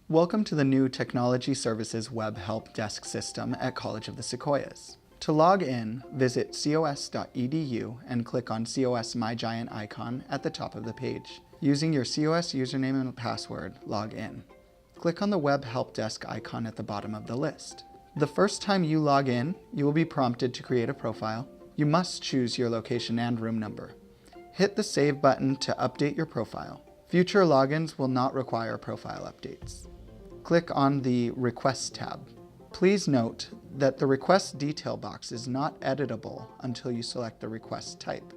Welcome to the new Technology Services Web Help Desk system at College of the Sequoias. To log in, visit cos.edu and click on COS My Giant icon at the top of the page. Using your COS username and password, log in. Click on the Web Help Desk icon at the bottom of the list. The first time you log in, you will be prompted to create a profile. You must choose your location and room number. Hit the Save button to update your profile. Future logins will not require profile updates. Click on the Requests tab. Please note that the request detail box is not editable until you select the request type.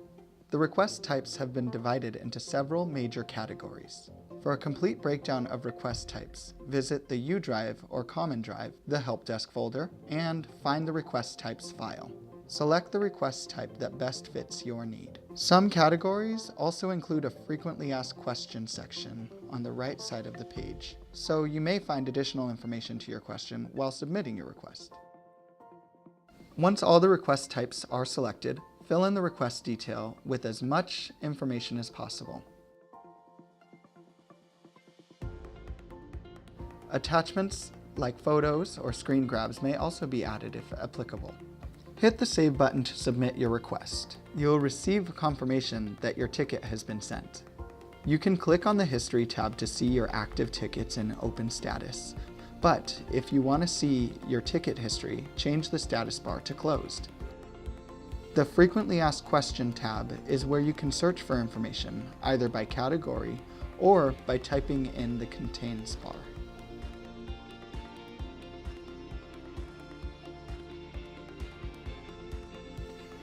The request types have been divided into several major categories. For a complete breakdown of request types, visit the U drive or Common Drive, the Help Desk folder, and find the request types file. Select the request type that best fits your need. Some categories also include a frequently asked questions section on the right side of the page, so you may find additional information to your question while submitting your request. Once all the request types are selected, fill in the request detail with as much information as possible. Attachments like photos or screen grabs may also be added if applicable. Hit the Save button to submit your request. You'll receive confirmation that your ticket has been sent. You can click on the History tab to see your active tickets in open status, but if you want to see your ticket history, change the status bar to Closed. The Frequently Asked Question tab is where you can search for information, either by category or by typing in the Contains bar.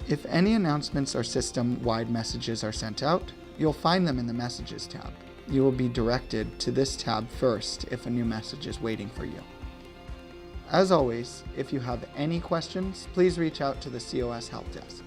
If any announcements or system-wide messages are sent out, you'll find them in the Messages tab. You will be directed to this tab first if a new message is waiting for you. As always, if you have any questions, please reach out to the COS Help Desk.